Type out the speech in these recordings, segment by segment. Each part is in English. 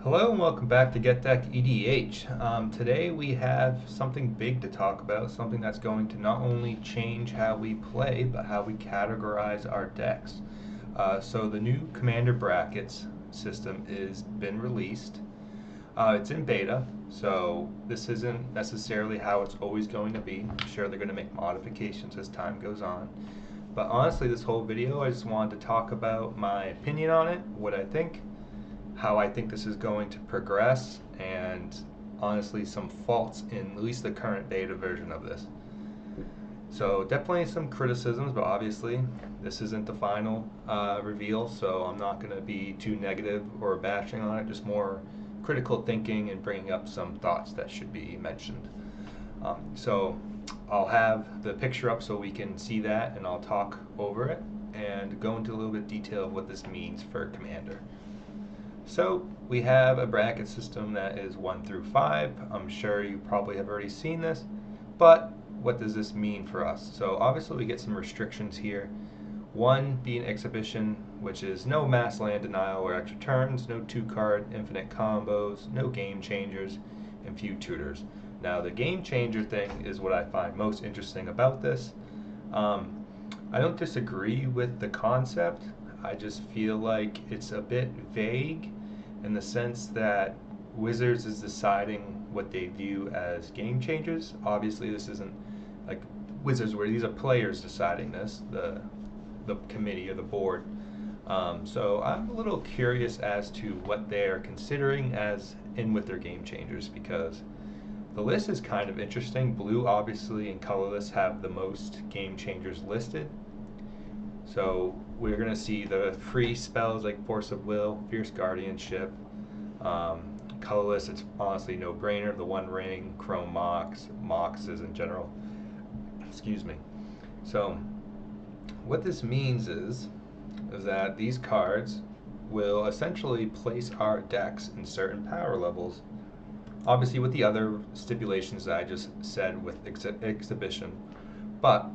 Hello and welcome back to Get Deck EDH. Today we have something big to talk about, something that's going to not only change how we play, but how we categorize our decks. So the new Commander Brackets system is been released. It's in beta, so this isn't necessarily how it's always going to be. I'm sure they're going to make modifications as time goes on. But honestly, this whole video, I just wanted to talk about my opinion on it, what I think, how I think this is going to progress, and honestly some faults in at least the current beta version of this. So definitely some criticisms, but obviously this isn't the final reveal, so I'm not going to be too negative or bashing on it, just more critical thinking and bringing up some thoughts that should be mentioned. So I'll have the picture up so we can see that, and I'll talk over it and go into a little bit of detail of what this means for Commander. So we have a bracket system that is 1 through 5. I'm sure you probably have already seen this, but what does this mean for us? So obviously we get some restrictions here. One being exhibition, which is no mass land denial or extra turns, no 2-card infinite combos, no game changers, and few tutors. Now the game changer thing is what I find most interesting about this. I don't disagree with the concept. I just feel like it's a bit vague in the sense that Wizards is deciding what they view as game changers. Obviously this isn't like Wizards where these are players deciding this, the committee or the board. So I'm a little curious as to what they're considering as in with their game changers, because the list is kind of interesting. Blue obviously and colorless have the most game changers listed. So we're going to see the free spells like Force of Will, Fierce Guardianship. Colorless, it's honestly no brainer. The One Ring, Chrome Mox, Moxes in general. Excuse me. So what this means is that these cards will essentially place our decks in certain power levels. Obviously with the other stipulations that I just said with exhibition. But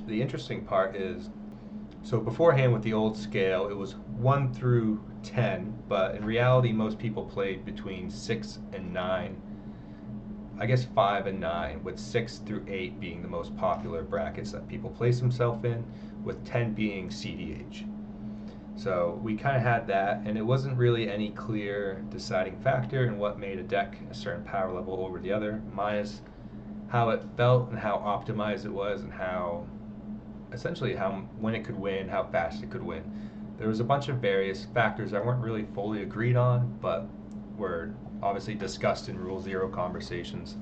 the interesting part is, so beforehand with the old scale, it was 1 through 10, but in reality most people played between 6 and 9. I guess 5 and 9, with 6 through 8 being the most popular brackets that people place themselves in, with 10 being CDH. So we kind of had that, and it wasn't really any clear deciding factor in what made a deck a certain power level over the other, minus how it felt and how optimized it was, and how essentially when it could win, how fast it could win. There was a bunch of various factors that weren't really fully agreed on, but were obviously discussed in Rule 0 conversations.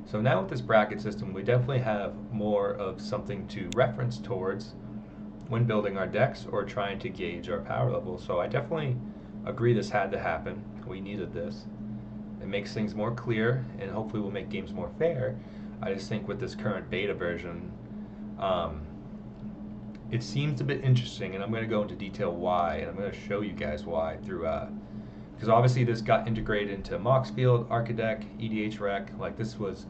So now with this bracket system, we definitely have more of something to reference towards when building our decks or trying to gauge our power level. So I definitely agree this had to happen. We needed this. It makes things more clear, and hopefully will make games more fair. I just think with this current beta version, it seems a bit interesting, and I'm going to go into detail why, and I'm going to show you guys why through, because obviously this got integrated into Moxfield, Archidec, EDH Rec. Like this was,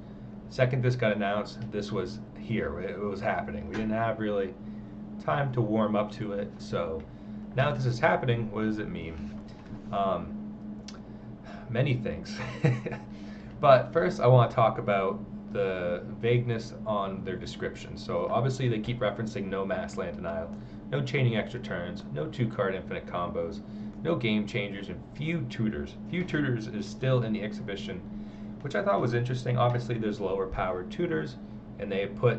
second this got announced, this was here, it was happening. We didn't have really time to warm up to it, so now that this is happening, what does it mean? Many things. But first I want to talk about the vagueness on their description. So obviously they keep referencing no mass land denial, no chaining extra turns, no 2-card infinite combos, no game changers, and few tutors. Few tutors is still in the exhibition, which I thought was interesting. Obviously there's lower powered tutors, and they put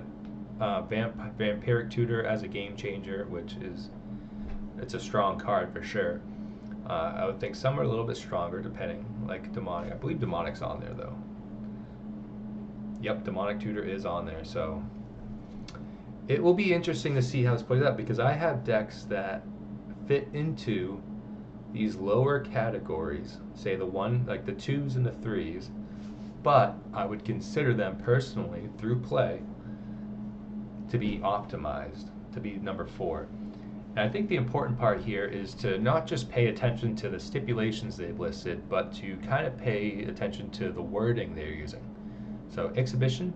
Vampiric Tutor as a game changer, which is, it's a strong card for sure. I would think some are a little bit stronger depending, like Demonic. I believe Demonic's on there though. Yep, Demonic Tutor is on there, so it will be interesting to see how this plays out, because I have decks that fit into these lower categories, say the 1, like the 2s and the 3s, but I would consider them personally through play to be optimized, to be number 4. And I think the important part here is to not just pay attention to the stipulations they've listed, but to kind of pay attention to the wording they're using. So exhibition,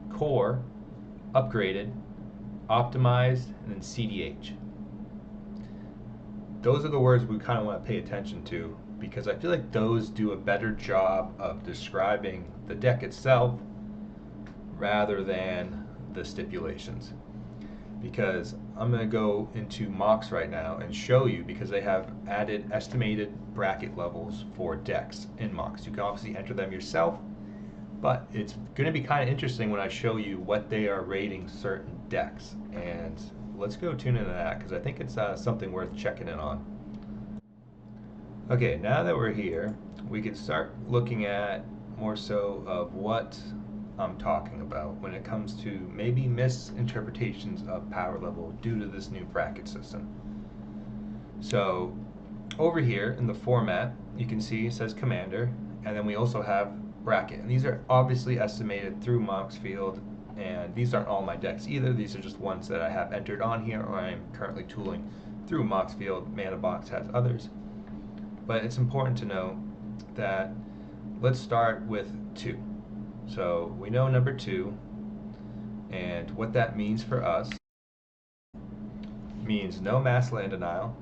core, upgraded, optimized, and then CDH. Those are the words we kind of want to pay attention to, because I feel like those do a better job of describing the deck itself rather than the stipulations. Because I'm going to go into mocks right now and show you, because they have added estimated bracket levels for decks in mocks. You can obviously enter them yourself, but it's going to be kind of interesting when I show you what they are rating certain decks. And let's go tune into that, because I think it's something worth checking in on. Okay, now that we're here, we can start looking at more so of what I'm talking about when it comes to maybe misinterpretations of power level due to this new bracket system. So over here in the format, you can see it says Commander, and then we also have bracket. And these are obviously estimated through Moxfield, and these aren't all my decks either. These are just ones that I have entered on here, or I'm currently tooling through Moxfield. Manabox has others. But it's important to know that let's start with 2. So we know number 2, and what that means for us means no mass land denial,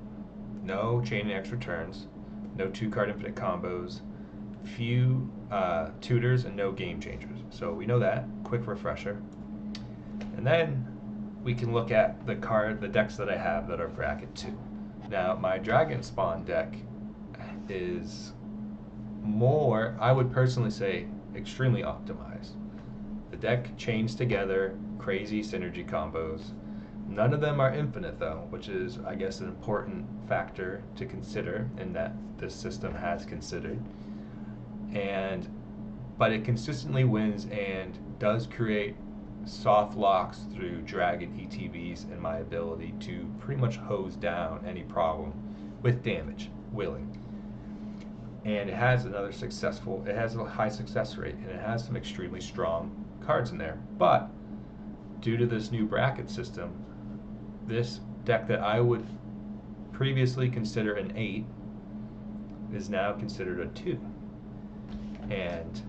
no chaining extra turns, no 2-card infinite combos, few tutors, and no game changers. So we know that. Quick refresher. And then we can look at the decks that I have that are bracket 2. Now my Dragon Spawn deck is more, I would personally say, extremely optimized. The deck chains together crazy synergy combos. None of them are infinite though, which is, I guess, an important factor to consider and that this system has considered. But it consistently wins and does create soft locks through Dragon ETBs and my ability to pretty much hose down any problem with damage, willing. And it has it has a high success rate, and it has some extremely strong cards in there. But due to this new bracket system, this deck that I would previously consider an 8 is now considered a 2. And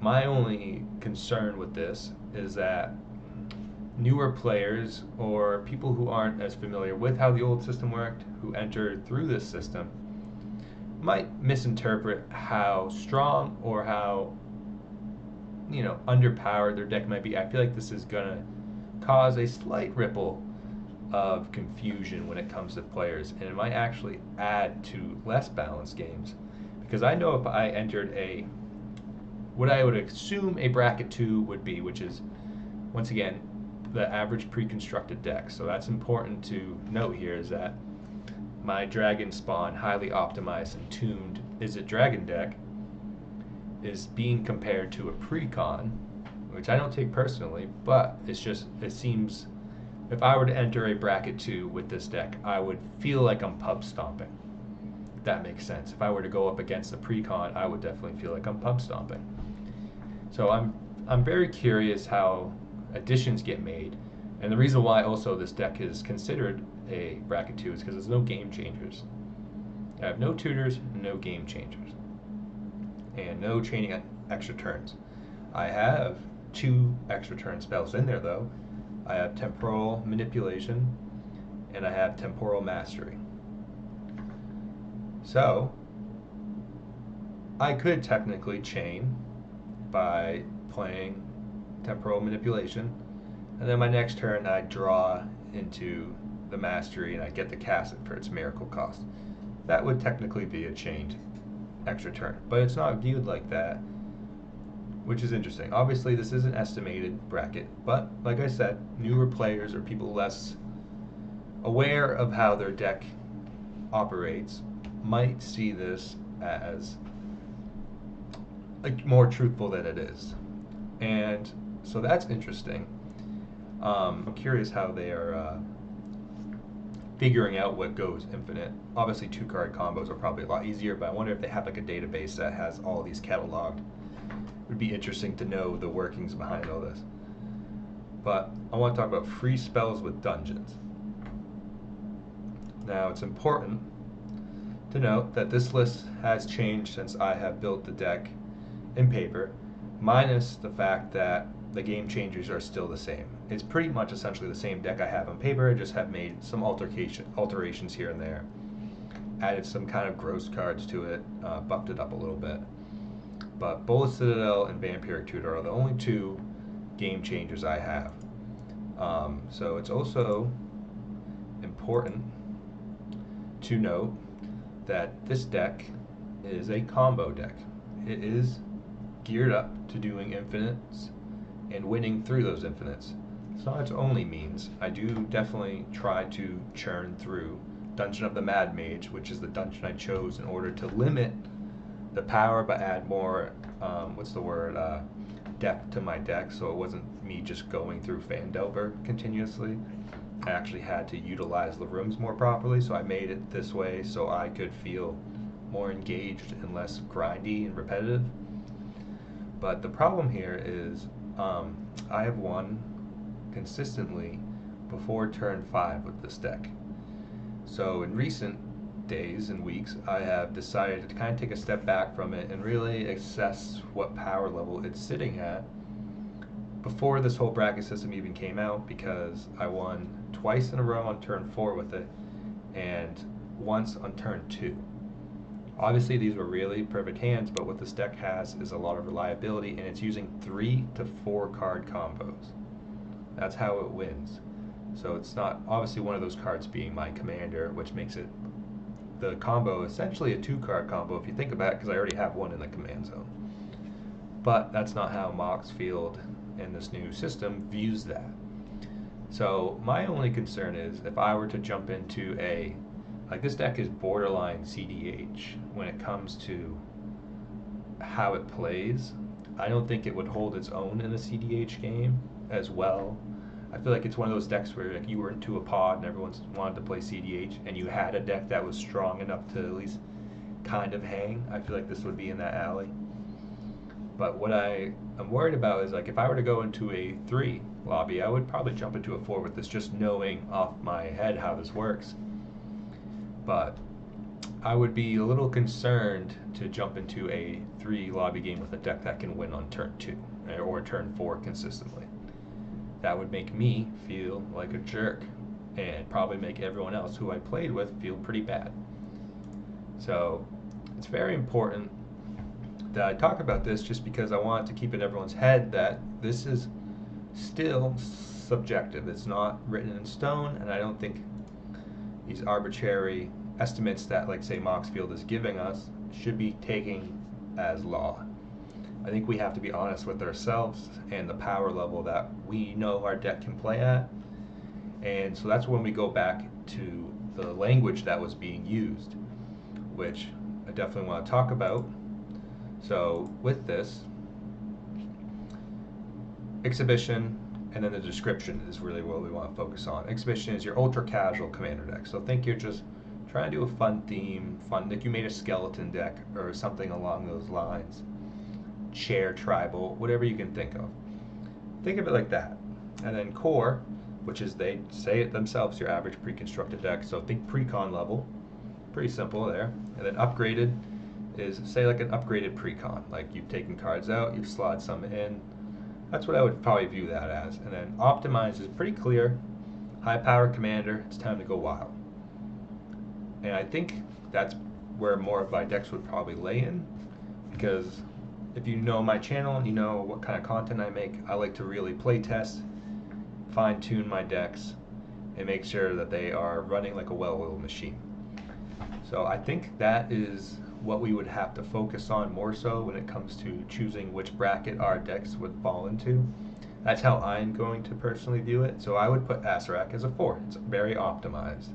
my only concern with this is that newer players or people who aren't as familiar with how the old system worked, who entered through this system, might misinterpret how strong or how underpowered their deck might be. I feel like this is gonna cause a slight ripple of confusion when it comes to players, and it might actually add to less balanced games. Because I know if I entered what I would assume a bracket 2 would be, which is once again the average pre-constructed deck. So that's important to note here, is that my Dragon Spawn highly optimized and tuned Izzet Dragon deck is being compared to a pre-con, which I don't take personally, but it seems if I were to enter a bracket 2 with this deck, I would feel like I'm pub stomping. If that makes sense. If I were to go up against the pre-con, I would definitely feel like I'm pub stomping. So I'm very curious how additions get made, and the reason why also this deck is considered a bracket 2 is because there's no game changers. I have no tutors, no game changers, and no chaining extra turns. I have 2 extra turn spells in there though. I have Temporal Manipulation, and I have Temporal Mastery. So I could technically chain by playing Temporal Manipulation, and then my next turn I draw into the Mastery and I get to cast it for its miracle cost. That would technically be a chained extra turn, but it's not viewed like that, which is interesting. Obviously this is an estimated bracket, but like I said, newer players or people less aware of how their deck operates might see this as more truthful than it is. And so that's interesting. I'm curious how they are figuring out what goes infinite. Obviously 2-card combos are probably a lot easier, but I wonder if they have like a database that has all these cataloged. It would be interesting to know the workings behind all this. But I want to talk about free spells with dungeons. Now it's important to note that this list has changed since I have built the deck in paper, minus the fact that the game changers are still the same. It's pretty much essentially the same deck I have on paper. I just have made some alterations here and there. added some kind of gross cards to it, buffed it up a little bit. But Bola Citadel and Vampiric Tutor are the only two game changers I have. So it's also important to note that this deck is a combo deck. It is geared up to doing infinites and winning through those infinites. It's not its only means. I do definitely try to churn through Dungeon of the Mad Mage, which is the dungeon I chose in order to limit the power but add more, depth to my deck, so it wasn't me just going through Fandelver continuously. I actually had to utilize the rooms more properly, so I made it this way so I could feel more engaged and less grindy and repetitive. But the problem here is I have won consistently before turn 5 with this deck. So in recent days and weeks, I have decided to kind of take a step back from it and really assess what power level it's sitting at before this whole bracket system even came out, because I won twice in a row on turn 4 with it and once on turn 2. Obviously these were really perfect hands, but what this deck has is a lot of reliability, and it's using 3 to 4 card combos. That's how it wins. So it's not obviously one of those cards being my commander, which makes it the combo essentially a 2-card combo if you think about it, because I already have one in the command zone. But that's not how Mox Field and this new system views that. So my only concern is if I were to jump into this deck is borderline CDH when it comes to how it plays. I don't think it would hold its own in a CDH game as well. I feel like it's one of those decks where you were into a pod and everyone wanted to play CDH and you had a deck that was strong enough to at least kind of hang. I feel like this would be in that alley. But what I'm worried about is if I were to go into a 3 lobby, I would probably jump into a 4 with this, just knowing off my head how this works. But I would be a little concerned to jump into a 3 lobby game with a deck that can win on turn 2 or turn 4 consistently. That would make me feel like a jerk and probably make everyone else who I played with feel pretty bad. So it's very important that I talk about this, just because I want to keep in everyone's head that this is still subjective. It's not written in stone, and I don't think these arbitrary estimates that, say, Moxfield is giving us should be taken as law. I think we have to be honest with ourselves and the power level that we know our deck can play at. And so that's when we go back to the language that was being used, which I definitely want to talk about. So with this, exhibition and then the description is really what we want to focus on. Exhibition is your ultra casual commander deck. So think you're just trying to do a fun theme, like you made a skeleton deck or something along those lines. Chair tribal, whatever you can think of. Think of it like that. And then core, which is, they say it themselves, your average pre-constructed deck. So think pre-con level, pretty simple there. And then upgraded is, say, like an upgraded pre-con, like you've taken cards out, you've slotted some in. That's what I would probably view that as. And then optimized is pretty clear, high power commander, it's time to go wild. And I think that's where more of my decks would probably lay in, because if you know my channel and you know what kind of content I make, I like to really play test, fine tune my decks, and make sure that they are running like a well-oiled machine. So I think that is what we would have to focus on more so when it comes to choosing which bracket our decks would fall into. That's how I'm going to personally view it. So I would put Asarak as a 4. It's very optimized.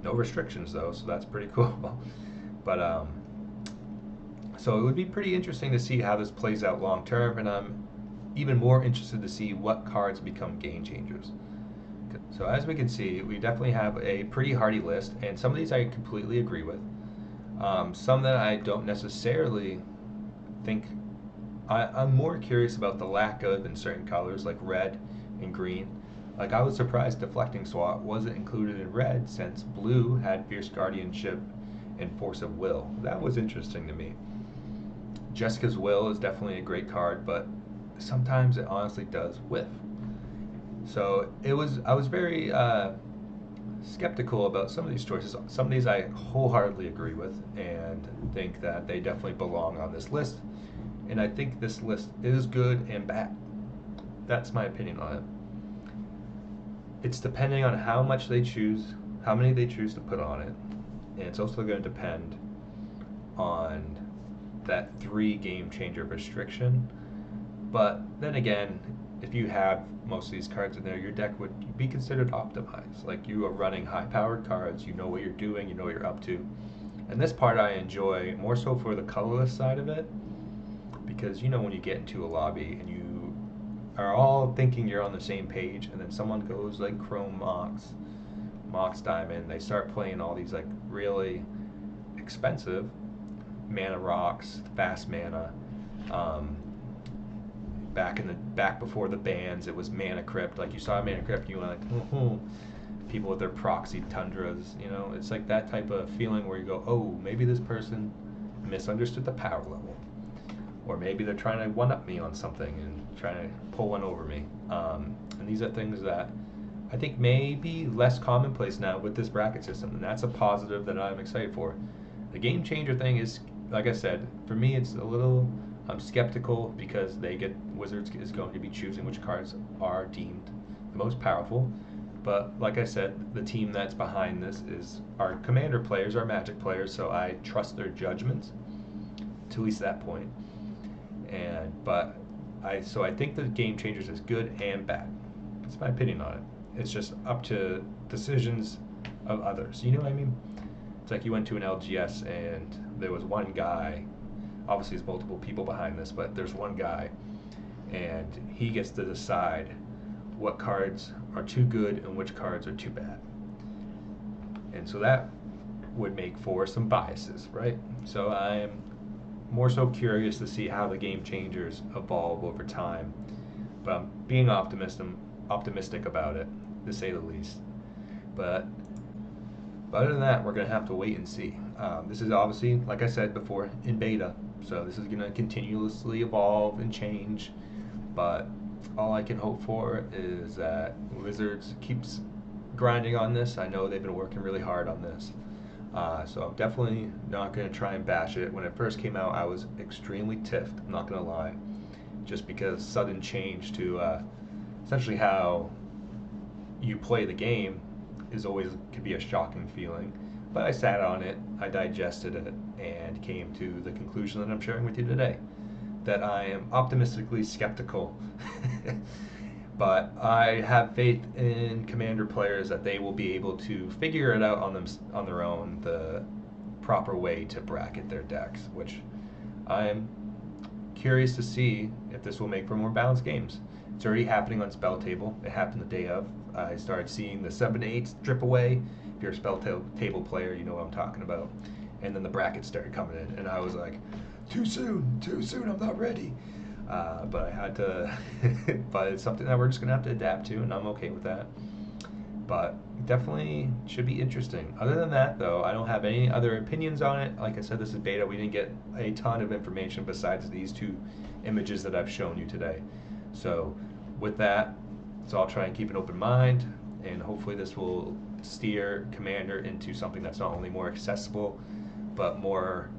No restrictions though, so that's pretty cool. But so it would be pretty interesting to see how this plays out long term, and I'm even more interested to see what cards become game changers. So as we can see, we definitely have a pretty hearty list, and some of these I completely agree with. Some that I don't necessarily think, I'm more curious about the lack of in certain colors like red and green. Like I was surprised Deflecting Swat wasn't included in red, since blue had Fierce Guardianship and Force of Will. That was interesting to me. Jessica's Will is definitely a great card, but sometimes it honestly does whiff. So I was very skeptical about some of these choices. Some of these I wholeheartedly agree with and think that they definitely belong on this list. And I think this list is good and bad. That's my opinion on it. It's depending on how much they choose, how many they choose to put on it. And it's also going to depend on that 3 game changer restriction. But then again, if you have most of these cards in there, your deck would be considered optimized. Like, you are running high powered cards, you know what you're doing, you know what you're up to. And this part I enjoy more so for the colorless side of it, because you know when you get into a lobby and you are all thinking you're on the same page, and then someone goes like Chrome Mox Diamond, they start playing all these like really expensive mana rocks, fast mana. Back before the bans, it was Mana Crypt. Like, you saw Mana Crypt, and you were like, oh, people with their proxy tundras. You know, it's like that type of feeling where you go, oh, maybe this person misunderstood the power level, or maybe they're trying to one up me on something and trying to pull one over me. And these are things that I think may be less commonplace now with this bracket system, and that's a positive that I'm excited for. The game changer thing is, like I said, for me it's a little. I'm skeptical because Wizards is going to be choosing which cards are deemed the most powerful. But like I said, the team that's behind this is our Commander players, our Magic players, so I trust their judgments to at least that point. So I think the game changers is good and bad. That's my opinion on it. It's just up to decisions of others. You know what I mean? It's like you went to an LGS and there was one guy. Obviously, there's multiple people behind this, but there's one guy, and he gets to decide what cards are too good and which cards are too bad. And so that would make for some biases, right? So I'm more so curious to see how the game changers evolve over time. But I'm being optimistic about it, to say the least. But other than that, we're going to have to wait and see. This is obviously, like I said before, in beta. So this is going to continuously evolve and change. But all I can hope for is that Wizards keeps grinding on this. I know they've been working really hard on this. So I'm definitely not going to try and bash it. When it first came out, I was extremely tiffed, I'm not going to lie. Just because sudden change to essentially how you play the game could be a shocking feeling. But I sat on it, I digested it, and came to the conclusion that I'm sharing with you today. That I am optimistically skeptical. But I have faith in Commander players that they will be able to figure it out on their own, the proper way to bracket their decks, which I'm curious to see if this will make for more balanced games. It's already happening on Spell Table. It happened the day of. I started seeing the 7-8s drip away. If you're a Spell Table player, you know what I'm talking about. And then the brackets started coming in, and I was like, too soon, I'm not ready. But I had to, but it's something that we're just going to have to adapt to, and I'm okay with that. But definitely should be interesting. Other than that, though, I don't have any other opinions on it. Like I said, this is beta. We didn't get a ton of information besides these 2 images that I've shown you today. So with that, so I'll try and keep an open mind, and hopefully this will steer Commander into something that's not only more accessible, but more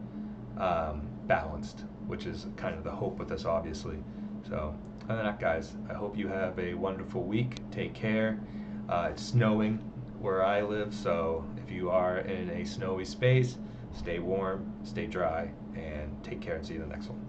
balanced, which is kind of the hope with this, obviously. So other than that, guys, I hope you have a wonderful week. Take care. It's snowing where I live, so if you are in a snowy space, stay warm, stay dry, and take care, and see you in the next one.